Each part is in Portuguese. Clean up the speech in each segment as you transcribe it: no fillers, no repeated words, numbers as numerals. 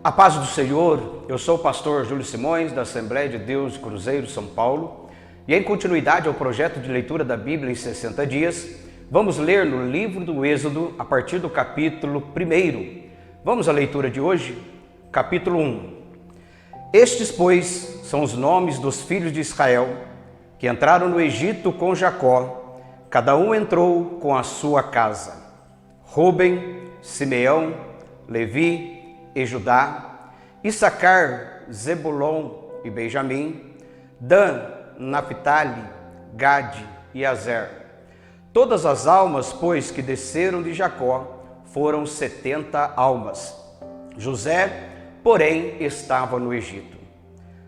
A paz do Senhor, eu sou o pastor Júlio Simões, da Assembleia de Deus de Cruzeiro, São Paulo, e em continuidade ao projeto de leitura da Bíblia em 60 dias, vamos ler no livro do Êxodo, a partir do capítulo 1. Vamos à leitura de hoje, capítulo 1. Estes, pois, são os nomes dos filhos de Israel, que entraram no Egito com Jacó, cada um entrou com a sua casa. Rúben, Simeão, Levi e Judá, Issacar, Zebulon e Benjamim, Dan, Naphtali, Gade e Azer. Todas as almas, pois, que desceram de Jacó foram 70 almas. José, porém, estava no Egito.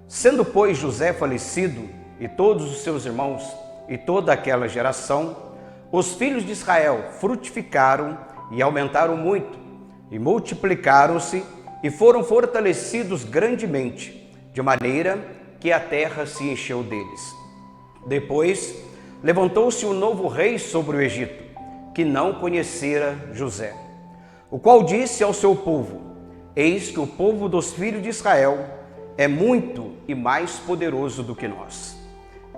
Sendo, pois, José falecido, e todos os seus irmãos, e toda aquela geração, os filhos de Israel frutificaram e aumentaram muito, e multiplicaram-se, e foram fortalecidos grandemente, de maneira que a terra se encheu deles. Depois, levantou-se um novo rei sobre o Egito, que não conhecera José, o qual disse ao seu povo: eis que o povo dos filhos de Israel é muito e mais poderoso do que nós.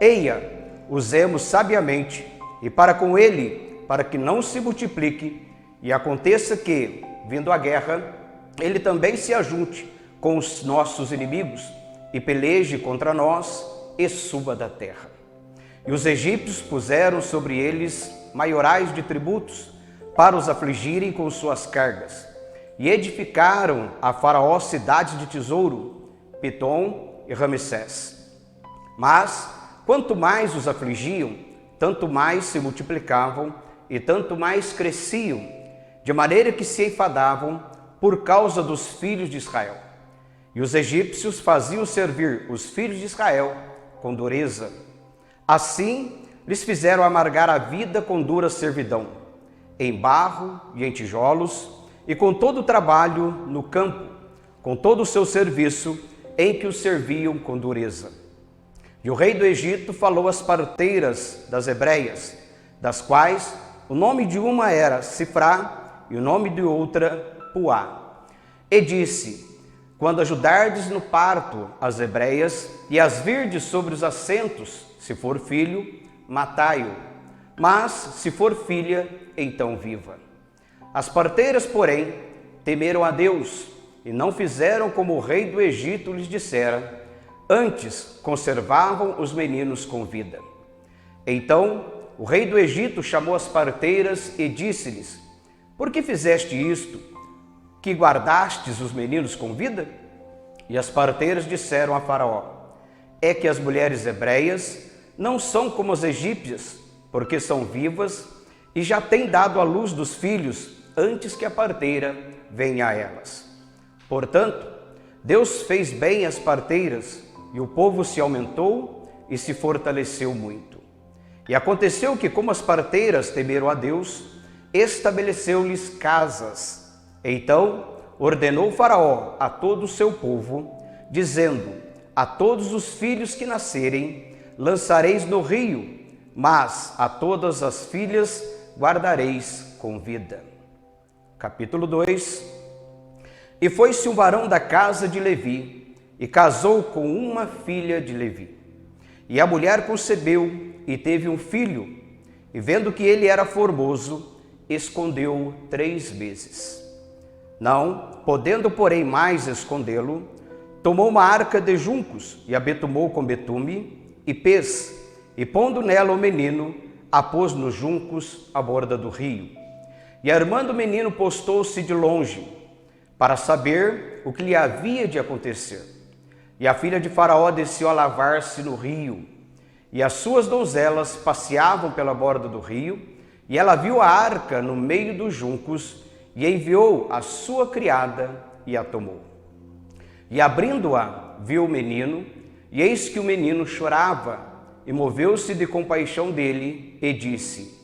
Eia, usemos sabiamente, e para com ele, para que não se multiplique, e aconteça que, vindo a guerra, ele também se ajunte com os nossos inimigos, e peleje contra nós, e suba da terra. E os egípcios puseram sobre eles maiorais de tributos, para os afligirem com suas cargas, e edificaram a Faraó cidades de tesouro, Pitom e Ramsés. Mas, quanto mais os afligiam, tanto mais se multiplicavam, e tanto mais cresciam, de maneira que se enfadavam por causa dos filhos de Israel. E os egípcios faziam servir os filhos de Israel com dureza. Assim, lhes fizeram amargar a vida com dura servidão, em barro e em tijolos, e com todo o trabalho no campo, com todo o seu serviço, em que os serviam com dureza. E o rei do Egito falou às parteiras das hebreias, das quais o nome de uma era Sifrá e o nome de outra Puá, e disse: quando ajudardes no parto as hebreias, e as virdes sobre os assentos, se for filho, matai-o, mas se for filha, então viva. As parteiras, porém, temeram a Deus, e não fizeram como o rei do Egito lhes dissera, antes conservavam os meninos com vida. Então o rei do Egito chamou as parteiras e disse-lhes: por que fizeste isto, que guardastes os meninos com vida? E as parteiras disseram a Faraó: é que as mulheres hebreias não são como as egípcias, porque são vivas e já têm dado à luz dos filhos antes que a parteira venha a elas. Portanto, Deus fez bem às parteiras, e o povo se aumentou e se fortaleceu muito. E aconteceu que, como as parteiras temeram a Deus, estabeleceu-lhes casas. Então ordenou Faraó a todo o seu povo, dizendo: a todos os filhos que nascerem lançareis no rio, mas a todas as filhas guardareis com vida. Capítulo 2. E foi-se um varão da casa de Levi, e casou com uma filha de Levi. E a mulher concebeu e teve um filho, e vendo que ele era formoso, escondeu-o 3 meses. Não podendo, porém, mais escondê-lo, tomou uma arca de juncos e a betumou com betume e pez, e pondo nela o menino, a pôs nos juncos à borda do rio. E a irmã do menino postou-se de longe, para saber o que lhe havia de acontecer. E a filha de Faraó desceu a lavar-se no rio, e as suas donzelas passeavam pela borda do rio, e ela viu a arca no meio dos juncos, e enviou a sua criada e a tomou. E abrindo-a, viu o menino, e eis que o menino chorava, e moveu-se de compaixão dele, e disse: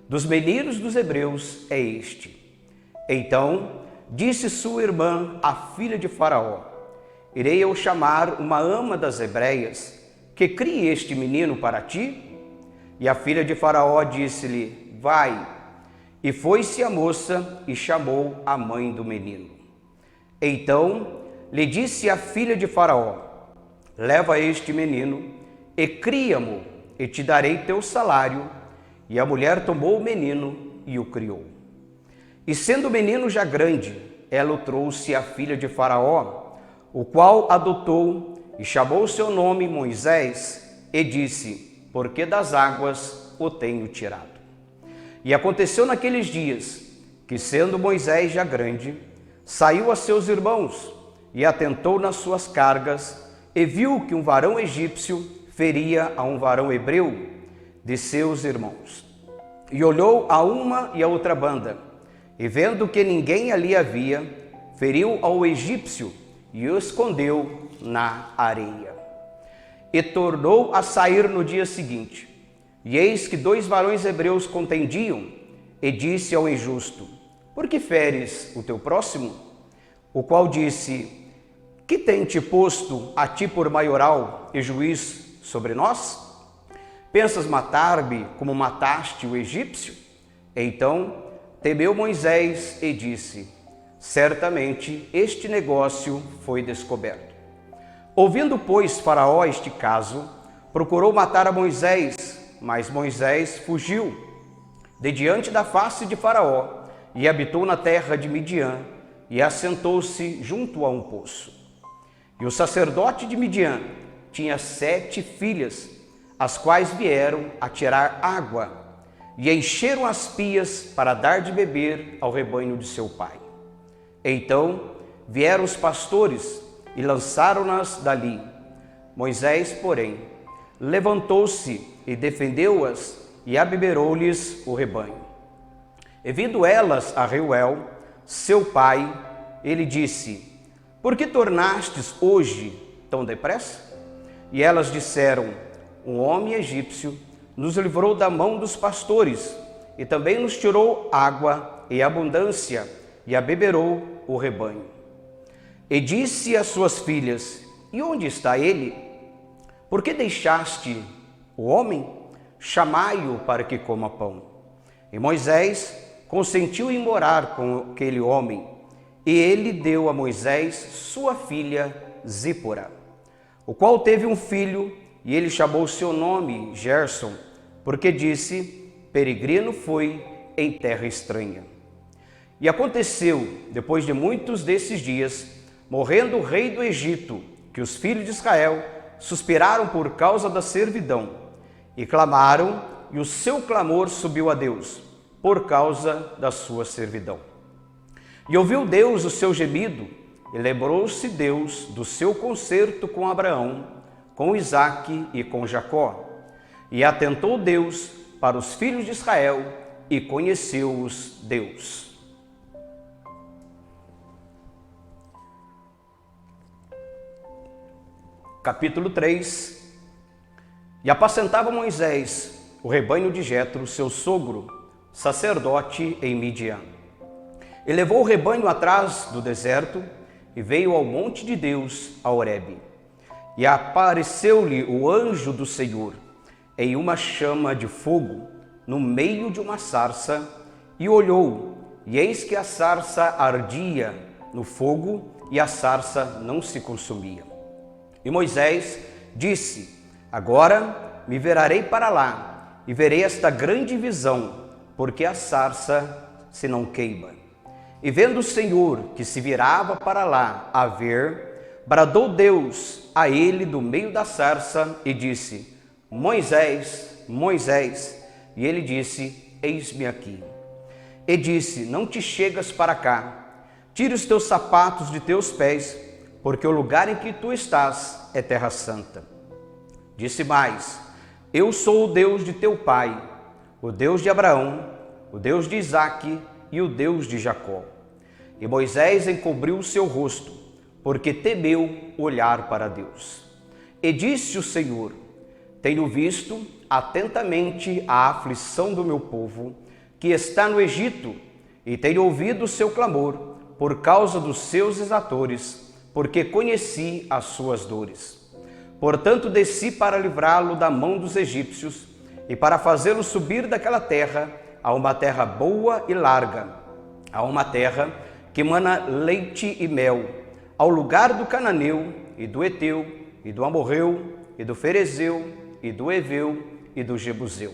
dos meninos dos hebreus é este. Então disse sua irmã, a filha de Faraó: irei eu chamar uma ama das hebreias, que crie este menino para ti? E a filha de Faraó disse-lhe: vai. E foi-se a moça e chamou a mãe do menino. Então lhe disse a filha de Faraó: leva este menino e cria-mo, e te darei teu salário. E a mulher tomou o menino e o criou. E sendo o menino já grande, ela o trouxe à filha de Faraó, o qual adotou e chamou seu nome Moisés, e disse: porque das águas o tenho tirado. E aconteceu naqueles dias que, sendo Moisés já grande, saiu a seus irmãos e atentou nas suas cargas, e viu que um varão egípcio feria a um varão hebreu de seus irmãos. E olhou a uma e a outra banda, e vendo que ninguém ali havia, feriu ao egípcio e o escondeu na areia. E tornou a sair no dia seguinte, e eis que 2 varões hebreus contendiam, e disse ao injusto: por que feres o teu próximo? O qual disse: que tem te posto a ti por maioral e juiz sobre nós? Pensas matar-me como mataste o egípcio? Então temeu Moisés e disse: certamente este negócio foi descoberto. Ouvindo, pois, Faraó este caso, procurou matar a Moisés, mas Moisés fugiu de diante da face de Faraó e habitou na terra de Midian e assentou-se junto a um poço. E o sacerdote de Midian tinha 7 filhas, as quais vieram a tirar água e encheram as pias para dar de beber ao rebanho de seu pai. Então vieram os pastores e lançaram-nas dali. Moisés, porém, levantou-se e defendeu-as e abeberou-lhes o rebanho. E vindo elas a Reuel, seu pai, ele disse: por que tornastes hoje tão depressa? E elas disseram: um homem egípcio nos livrou da mão dos pastores e também nos tirou água em abundância e abeberou o rebanho. E disse às suas filhas: e onde está ele? Por que deixaste o homem? Chamai-o para que coma pão. E Moisés consentiu em morar com aquele homem, e ele deu a Moisés sua filha Zípora, o qual teve um filho, e ele chamou seu nome Gerson, porque disse: peregrino foi em terra estranha. E aconteceu, depois de muitos desses dias, morrendo o rei do Egito, que os filhos de Israel suspiraram por causa da servidão, e clamaram, e o seu clamor subiu a Deus, por causa da sua servidão. E ouviu Deus o seu gemido, e lembrou-se Deus do seu concerto com Abraão, com Isaque e com Jacó. E atentou Deus para os filhos de Israel, e conheceu-os Deus. Capítulo 3. E apacentava Moisés o rebanho de Jetro, seu sogro, sacerdote em Midian. E levou o rebanho atrás do deserto, e veio ao monte de Deus, a Horebe. E apareceu-lhe o anjo do Senhor, em uma chama de fogo, no meio de uma sarça, e olhou, e eis que a sarça ardia no fogo, e a sarça não se consumia. E Moisés disse: agora me virarei para lá, e verei esta grande visão, porque a sarça se não queima. E vendo o Senhor que se virava para lá a ver, bradou Deus a ele do meio da sarça e disse: Moisés, Moisés. E ele disse: eis-me aqui. E disse: não te chegas para cá, tira os teus sapatos de teus pés, porque o lugar em que tu estás é terra santa. Disse mais: eu sou o Deus de teu pai, o Deus de Abraão, o Deus de Isaque e o Deus de Jacó. E Moisés encobriu o seu rosto, porque temeu olhar para Deus. E disse o Senhor: tenho visto atentamente a aflição do meu povo, que está no Egito, e tenho ouvido o seu clamor por causa dos seus exatores, porque conheci as suas dores. Portanto, desci para livrá-lo da mão dos egípcios e para fazê-lo subir daquela terra a uma terra boa e larga, a uma terra que mana leite e mel, ao lugar do cananeu, e do Eteu, e do Amorreu, e do Ferezeu, e do Eveu, e do Jebuseu.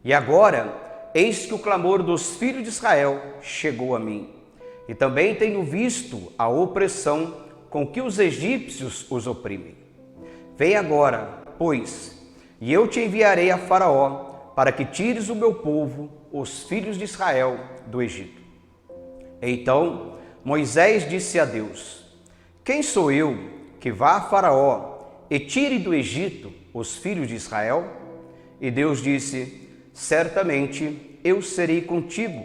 E agora, eis que o clamor dos filhos de Israel chegou a mim, e também tenho visto a opressão com que os egípcios os oprimem. Vem agora, pois, e eu te enviarei a Faraó, para que tires o meu povo, os filhos de Israel, do Egito. Então Moisés disse a Deus: quem sou eu que vá a Faraó e tire do Egito os filhos de Israel? E Deus disse: certamente eu serei contigo,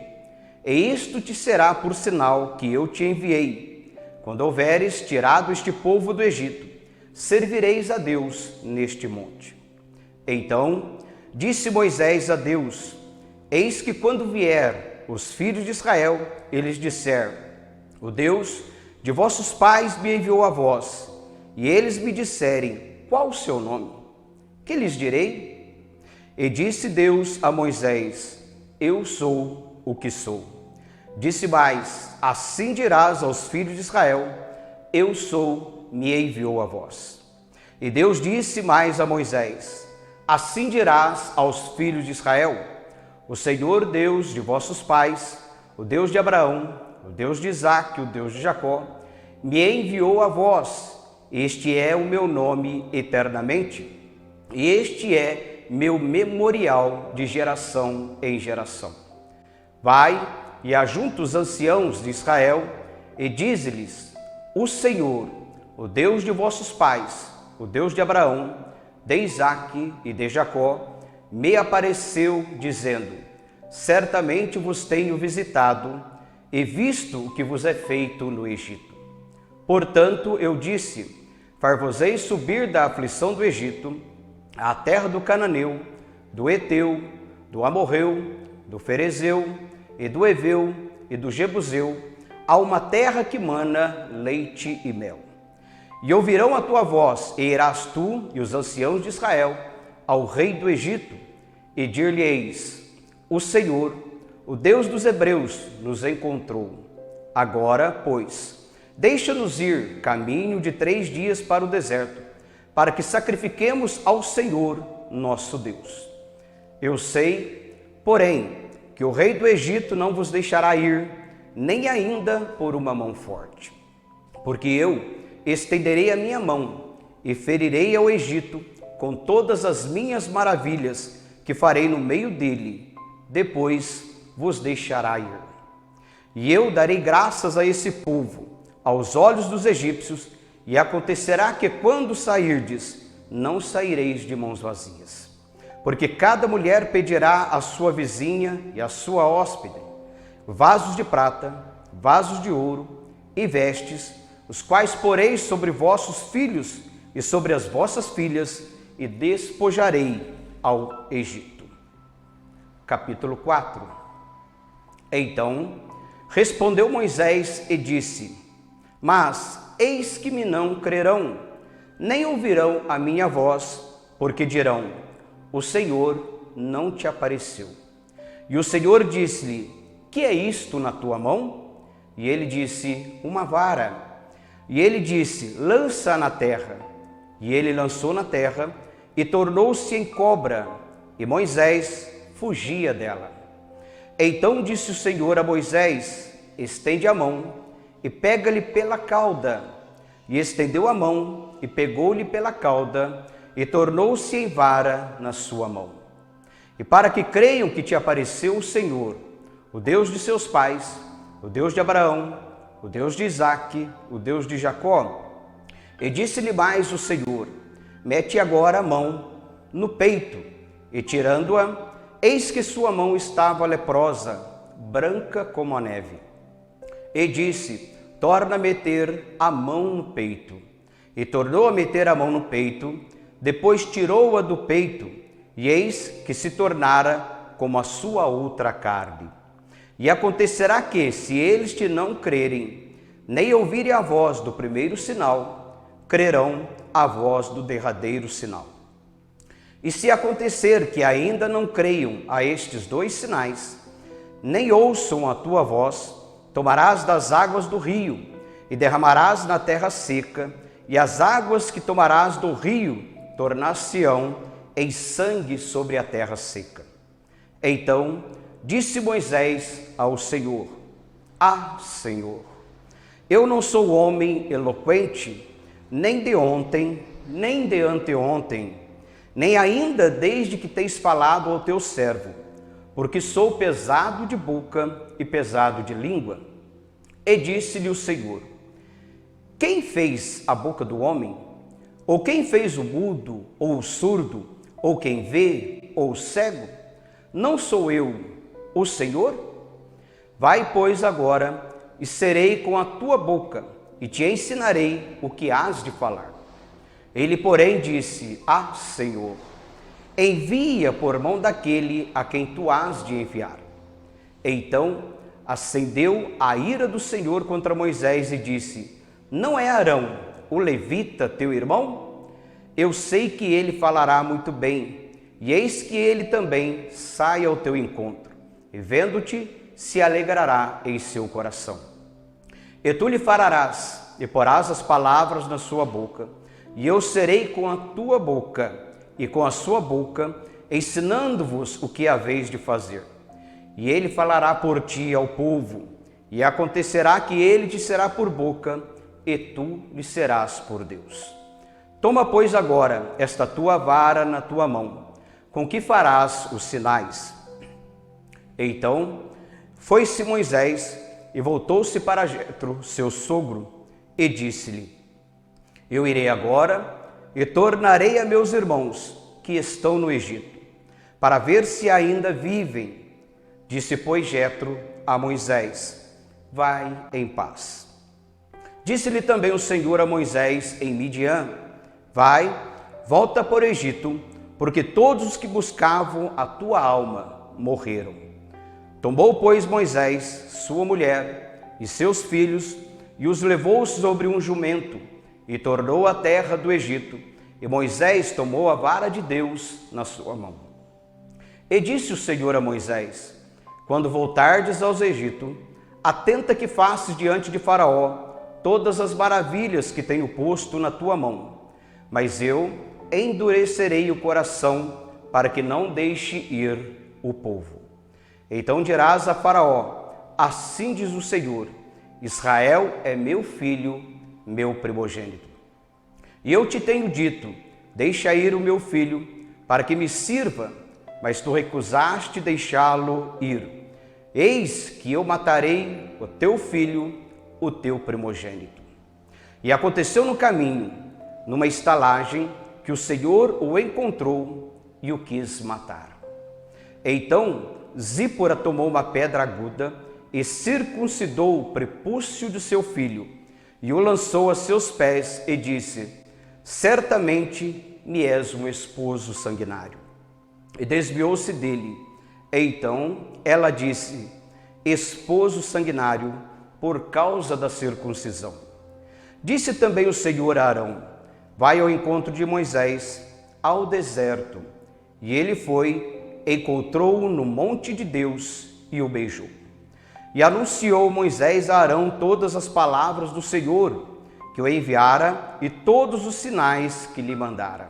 e isto te será por sinal que eu te enviei. Quando houveres tirado este povo do Egito, servireis a Deus neste monte. Então disse Moisés a Deus: eis que quando vier os filhos de Israel, eles disseram: o Deus de vossos pais me enviou a vós, e eles me disserem: qual o seu nome? Que lhes direi? E disse Deus a Moisés: eu sou o que sou. Disse mais: assim dirás aos filhos de Israel: eu sou, me enviou a vós. E Deus disse mais a Moisés: assim dirás aos filhos de Israel: o Senhor Deus de vossos pais, o Deus de Abraão, o Deus de Isaque, o Deus de Jacó, me enviou a vós. Este é o meu nome eternamente, e este é meu memorial de geração em geração. Vai e ajunta os anciãos de Israel e dize-lhes: o Senhor, o Deus de vossos pais, o Deus de Abraão, de Isaque e de Jacó, me apareceu dizendo: certamente vos tenho visitado e visto o que vos é feito no Egito. Portanto eu disse: far-vos-ei subir da aflição do Egito à terra do cananeu, do Eteu, do Amorreu, do Ferezeu e do Eveu e do Jebuseu, a uma terra que mana leite e mel. E ouvirão a tua voz, e irás tu e os anciãos de Israel ao rei do Egito, e dir-lhe-eis: o Senhor, o Deus dos hebreus, nos encontrou. Agora, pois, deixa-nos ir caminho de 3 dias para o deserto, para que sacrifiquemos ao Senhor nosso Deus. Eu sei, porém, que o rei do Egito não vos deixará ir, nem ainda por uma mão forte. Porque eu estenderei a minha mão e ferirei ao Egito com todas as minhas maravilhas que farei no meio dele, depois vos deixará ir. E eu darei graças a esse povo, aos olhos dos egípcios, e acontecerá que quando sairdes, não saireis de mãos vazias. Porque cada mulher pedirá à sua vizinha e à sua hóspede vasos de prata, vasos de ouro e vestes, os quais poreis sobre vossos filhos e sobre as vossas filhas, e despojarei ao Egito. Capítulo 4. Então respondeu Moisés e disse: mas eis que me não crerão, nem ouvirão a minha voz, porque dirão: o Senhor não te apareceu. E o Senhor disse-lhe: que é isto na tua mão? E ele disse: uma vara. E ele disse: lança na terra. E ele lançou na terra, e tornou-se em cobra, e Moisés fugia dela. Então disse o Senhor a Moisés: estende a mão, e pega-lhe pela cauda. E estendeu a mão, e pegou-lhe pela cauda, e tornou-se em vara na sua mão. E para que creiam que te apareceu o Senhor, o Deus de seus pais, o Deus de Abraão, o Deus de Isaque, o Deus de Jacó. E disse-lhe mais o Senhor: mete agora a mão no peito. E tirando-a, eis que sua mão estava leprosa, branca como a neve. E disse: torna a meter a mão no peito. E tornou a meter a mão no peito, depois tirou-a do peito, e eis que se tornara como a sua outra carne. E acontecerá que, se eles te não crerem, nem ouvirem a voz do primeiro sinal, crerão a voz do derradeiro sinal. E se acontecer que ainda não creiam a estes 2 sinais, nem ouçam a tua voz, tomarás das águas do rio, e derramarás na terra seca, e as águas que tomarás do rio tornar-se-ão em sangue sobre a terra seca. Então disse Moisés ao Senhor: Ah, Senhor, eu não sou homem eloquente, nem de ontem, nem de anteontem, nem ainda desde que tens falado ao teu servo, porque sou pesado de boca e pesado de língua. E disse-lhe o Senhor: Quem fez a boca do homem? Ou quem fez o mudo, ou o surdo, ou quem vê, ou o cego? Não sou eu, o Senhor? Vai, pois, agora, e serei com a tua boca, e te ensinarei o que hás de falar. Ele, porém, disse: Ah, Senhor, envia por mão daquele a quem tu hás de enviar. Então acendeu a ira do Senhor contra Moisés e disse: Não é Arão, o levita, teu irmão? Eu sei que ele falará muito bem, e eis que ele também sai ao teu encontro, e vendo-te, se alegrará em seu coração. E tu lhe falarás, e porás as palavras na sua boca, e eu serei com a tua boca, e com a sua boca, ensinando-vos o que haveis de fazer. E ele falará por ti ao povo, e acontecerá que ele te será por boca, e tu lhe serás por Deus. Toma, pois, agora esta tua vara na tua mão, com que farás os sinais. Então foi-se Moisés e voltou-se para Jetro, seu sogro, e disse-lhe: Eu irei agora e tornarei a meus irmãos que estão no Egito, para ver se ainda vivem. Disse, pois, Jetro a Moisés: Vai em paz. Disse-lhe também o Senhor a Moisés em Midian: Vai, volta para o Egito, porque todos os que buscavam a tua alma morreram. Tomou, pois, Moisés sua mulher e seus filhos e os levou sobre um jumento e tornou à terra do Egito. E Moisés tomou a vara de Deus na sua mão. E disse o Senhor a Moisés: Quando voltardes aos Egito, atenta que faças diante de Faraó todas as maravilhas que tenho posto na tua mão, mas eu endurecerei o coração para que não deixe ir o povo. Então dirás a Faraó: Assim diz o Senhor: Israel é meu filho, meu primogênito. E eu te tenho dito: Deixa ir o meu filho, para que me sirva, mas tu recusaste deixá-lo ir. Eis que eu matarei o teu filho, o teu primogênito. E aconteceu no caminho, numa estalagem, que o Senhor o encontrou e o quis matar. Então Zípora tomou uma pedra aguda e circuncidou o prepúcio de seu filho, e o lançou a seus pés e disse: Certamente me és um esposo sanguinário. E desviou-se dele. Então ela disse: Esposo sanguinário, por causa da circuncisão. Disse também o Senhor a Arão: Vai ao encontro de Moisés ao deserto. E ele foi, encontrou-o no monte de Deus e o beijou. E anunciou Moisés a Arão todas as palavras do Senhor, que o enviara, e todos os sinais que lhe mandara.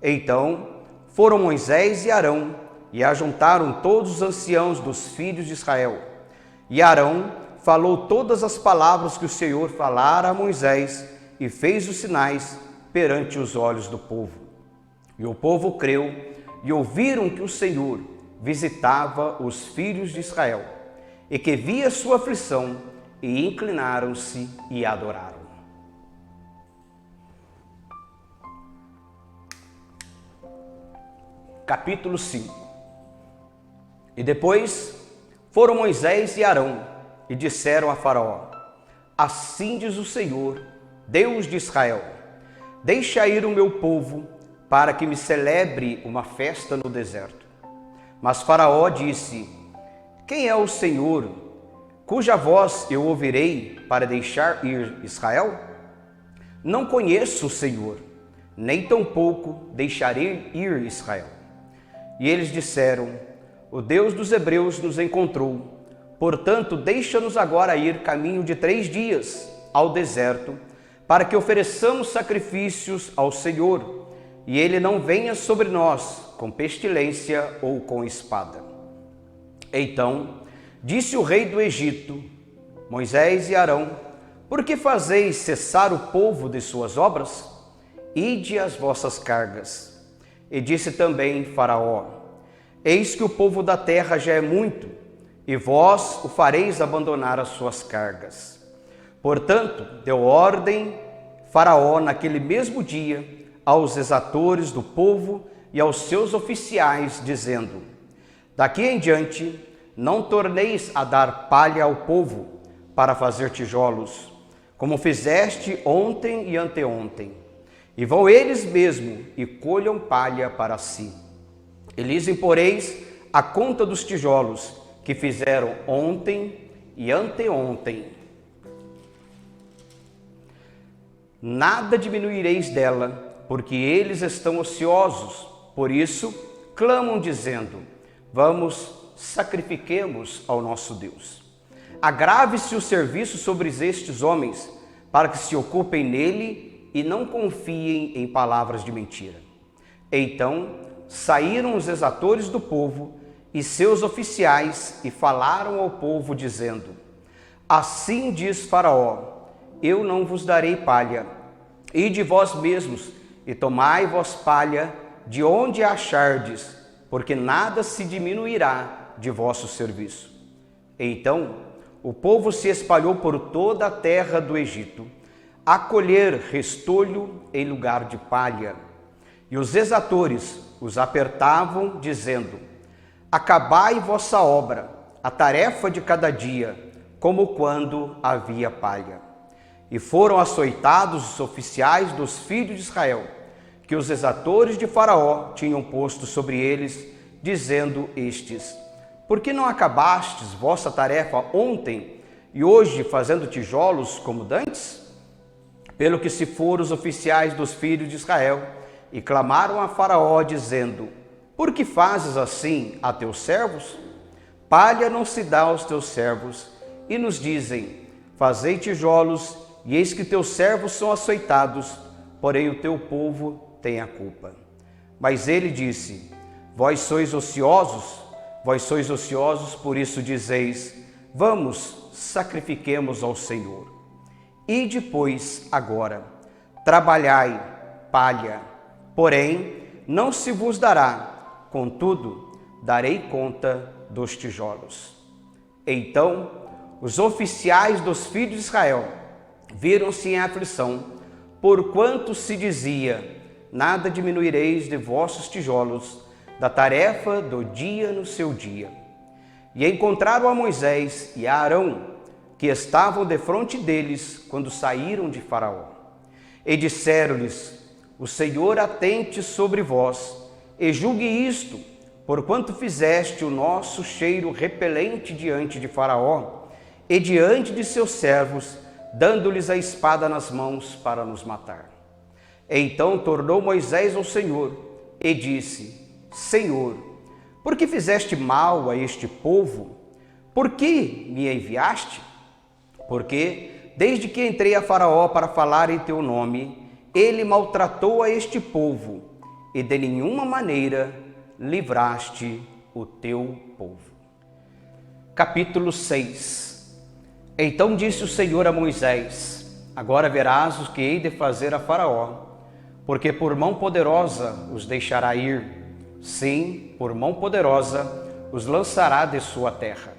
Então foram Moisés e Arão, e ajuntaram todos os anciãos dos filhos de Israel. E Arão falou todas as palavras que o Senhor falara a Moisés, e fez os sinais perante os olhos do povo. E o povo creu, e ouviram que o Senhor visitava os filhos de Israel, e que via sua aflição, e inclinaram-se e adoraram. Capítulo 5. E depois foram Moisés e Arão, e disseram a Faraó: Assim diz o Senhor, Deus de Israel: Deixa ir o meu povo, para que me celebre uma festa no deserto. Mas Faraó disse: Quem é o Senhor, cuja voz eu ouvirei para deixar ir Israel? Não conheço o Senhor, nem tampouco deixarei ir Israel. E eles disseram: O Deus dos Hebreus nos encontrou, portanto deixa-nos agora ir caminho de 3 dias, ao deserto, para que ofereçamos sacrifícios ao Senhor, e ele não venha sobre nós com pestilência ou com espada. Então disse o rei do Egito: Moisés e Arão, por que fazeis cessar o povo de suas obras? Ide as vossas cargas. E disse também Faraó: Eis que o povo da terra já é muito, e vós o fareis abandonar as suas cargas. Portanto, deu ordem Faraó naquele mesmo dia aos exatores do povo e aos seus oficiais, dizendo: Daqui em diante não torneis a dar palha ao povo para fazer tijolos, como fizeste ontem e anteontem. E vão eles mesmo e colham palha para si. E lhes imporeis a conta dos tijolos que fizeram ontem e anteontem. Nada diminuireis dela, porque eles estão ociosos. Por isso, clamam dizendo: Vamos, sacrifiquemos ao nosso Deus. Agrave-se o serviço sobre estes homens, para que se ocupem nele e não confiem em palavras de mentira. Então saíram os exatores do povo e seus oficiais e falaram ao povo, dizendo: Assim diz Faraó: Eu não vos darei palha. Ide vós mesmos e tomai vós palha de onde a achardes, porque nada se diminuirá de vosso serviço. Então o povo se espalhou por toda a terra do Egito, a colher restolho em lugar de palha. E os exatores os apertavam, dizendo: Acabai vossa obra, a tarefa de cada dia, como quando havia palha. E foram açoitados os oficiais dos filhos de Israel, que os exatores de Faraó tinham posto sobre eles, dizendo estes: Por que não acabastes vossa tarefa ontem e hoje fazendo tijolos como dantes? Pelo que se foram os oficiais dos filhos de Israel e clamaram a Faraó, dizendo: Por que fazes assim a teus servos? Palha não se dá aos teus servos, e nos dizem: Fazei tijolos, e eis que teus servos são açoitados, porém o teu povo tem a culpa. Mas ele disse: Vós sois ociosos, por isso dizeis: Vamos, sacrifiquemos ao Senhor. E depois, agora, trabalhai palha, porém não se vos dará, contudo, darei conta dos tijolos. Então os oficiais dos filhos de Israel viram-se em aflição, porquanto se dizia: Nada diminuireis de vossos tijolos, da tarefa do dia no seu dia. E encontraram a Moisés e a Arão, que estavam defronte deles quando saíram de Faraó. E disseram-lhes: O Senhor atente sobre vós, e julgue isto, porquanto fizeste o nosso cheiro repelente diante de Faraó e diante de seus servos, dando-lhes a espada nas mãos para nos matar. Então tornou Moisés ao Senhor e disse: Senhor, por que fizeste mal a este povo? Por que me enviaste? Porque, desde que entrei a Faraó para falar em teu nome, ele maltratou a este povo, e de nenhuma maneira livraste o teu povo. Capítulo 6. Então disse o Senhor a Moisés: Agora verás o que hei de fazer a Faraó, porque por mão poderosa os deixará ir. Sim, por mão poderosa os lançará de sua terra.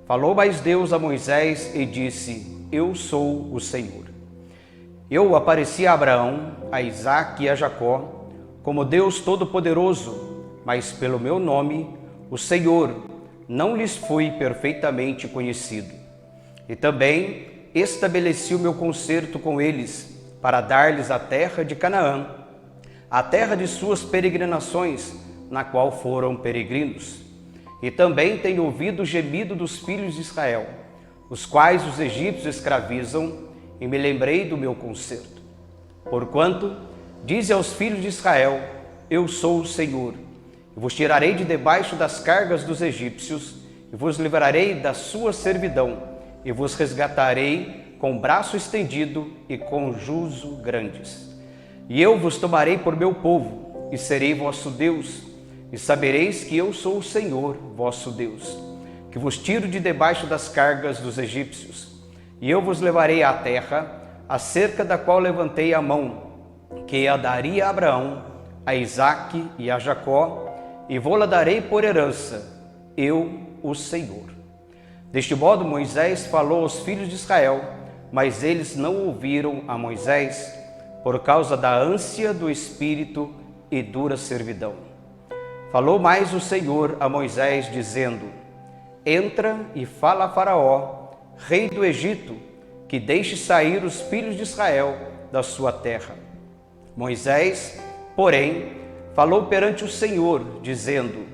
Falou mais Deus a Moisés e disse: Eu sou o Senhor. Eu apareci a Abraão, a Isaque e a Jacó como Deus Todo-Poderoso, mas pelo meu nome, o Senhor, não lhes fui perfeitamente conhecido. E também estabeleci o meu concerto com eles, para dar-lhes a terra de Canaã, a terra de suas peregrinações, na qual foram peregrinos. E também tenho ouvido o gemido dos filhos de Israel, os quais os egípcios escravizam, e me lembrei do meu concerto. Porquanto, dize aos filhos de Israel: Eu sou o Senhor, e vos tirarei de debaixo das cargas dos egípcios, e vos livrarei da sua servidão, e vos resgatarei com braço estendido e com juízo grandes. E eu vos tomarei por meu povo, e serei vosso Deus, e sabereis que eu sou o Senhor, vosso Deus, que vos tiro de debaixo das cargas dos egípcios. E eu vos levarei à terra, acerca da qual levantei a mão, que a daria a Abraão, a Isaque e a Jacó, e vô-la darei por herança, eu, o Senhor. Deste modo Moisés falou aos filhos de Israel, mas eles não ouviram a Moisés, por causa da ânsia do espírito e dura servidão. Falou mais o Senhor a Moisés, dizendo: entra e fala a Faraó, rei do Egito, que deixe sair os filhos de Israel da sua terra. Moisés, porém, falou perante o Senhor, dizendo: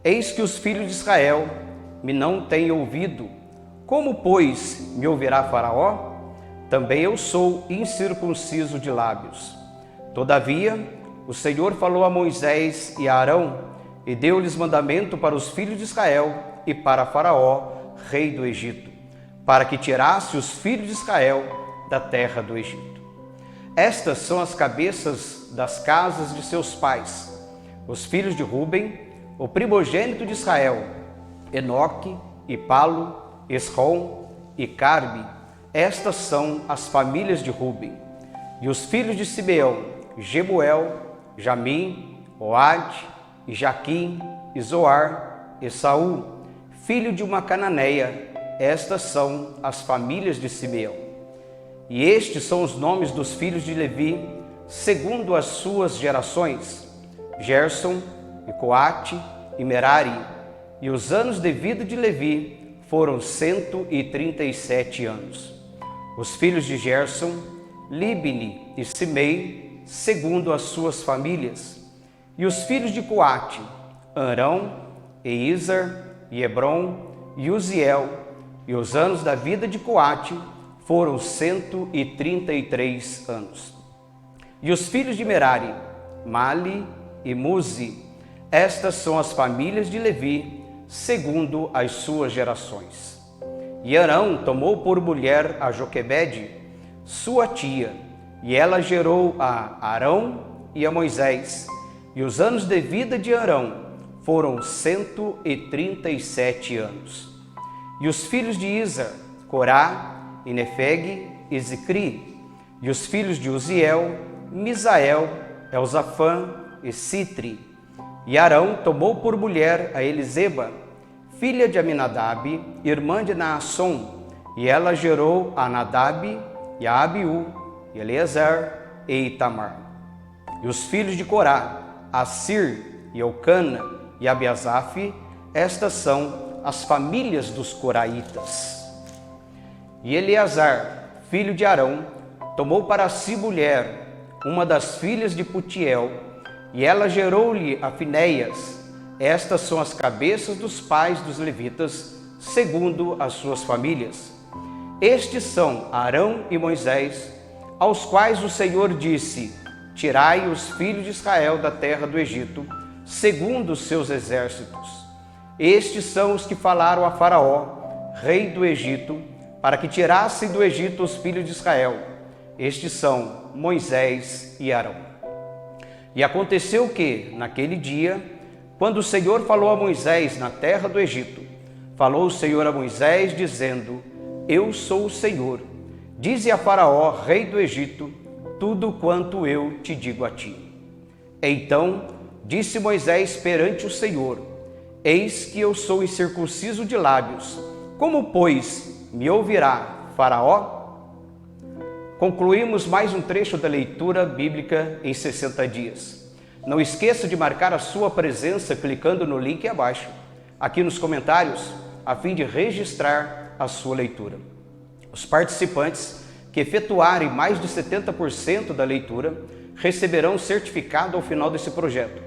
eis que os filhos de Israel me não têm ouvido. Como, pois, me ouvirá Faraó? Também eu sou incircunciso de lábios. Todavia, o Senhor falou a Moisés e a Arão, e deu-lhes mandamento para os filhos de Israel e para Faraó, rei do Egito, para que tirasse os filhos de Israel da terra do Egito. Estas são as cabeças das casas de seus pais, os filhos de Ruben, o primogênito de Israel, Enoque, e Palo, Esrom e Carme. Estas são as famílias de Ruben. E os filhos de Simeão, Jemuel, Jamim, Oade, e Jaquim, e Zoar, e Saul, filho de uma cananeia. Estas são as famílias de Simeão. E estes são os nomes dos filhos de Levi, segundo as suas gerações: Gerson, e Coate, e Merari. E os anos de vida de Levi foram 137 anos. Os filhos de Gerson, Libni e Simei, segundo as suas famílias. E os filhos de Coate, Arão, e Izar, e Hebron, e Uziel. E os anos da vida de Coate foram 133 anos. E os filhos de Merari, Mali e Muzi. Estas são as famílias de Levi, segundo as suas gerações. E Arão tomou por mulher a Joquebede, sua tia, e ela gerou a Arão e a Moisés. E os anos de vida de Arão foram 137 anos. E os filhos de Izar, Corá, e Nefeg e Zicri. E os filhos de Uziel, Misael, Elzafã e Sitri. E Arão tomou por mulher a Eliseba, filha de Aminadab, irmã de Naasson, e ela gerou a Nadab, e a Abiú, e Eleazar e Itamar. E os filhos de Corá, Assir, e Eucana, e Abiasaf. Estas são as famílias dos coraitas. E Eleazar, filho de Arão, tomou para si mulher, uma das filhas de Putiel, e ela gerou-lhe a Finéias. Estas são as cabeças dos pais dos levitas, segundo as suas famílias. Estes são Arão e Moisés, aos quais o Senhor disse: tirai os filhos de Israel da terra do Egito, segundo os seus exércitos. Estes são os que falaram a Faraó, rei do Egito, para que tirassem do Egito os filhos de Israel. Estes são Moisés e Arão. E aconteceu que, naquele dia, quando o Senhor falou a Moisés na terra do Egito, falou o Senhor a Moisés, dizendo: eu sou o Senhor. Dize a Faraó, rei do Egito, tudo quanto eu te digo a ti. Então disse Moisés perante o Senhor: eis que eu sou incircunciso de lábios. Como, pois, me ouvirá Faraó? Concluímos mais um trecho da leitura bíblica em 60 dias. Não esqueça de marcar a sua presença clicando no link abaixo, aqui nos comentários, a fim de registrar a sua leitura. Os participantes que efetuarem mais de 70% da leitura receberão um certificado ao final desse projeto.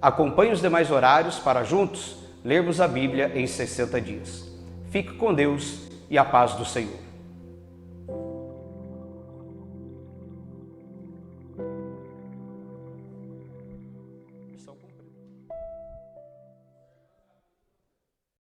Acompanhe os demais horários para juntos lermos a Bíblia em 60 dias. Fique com Deus e a paz do Senhor.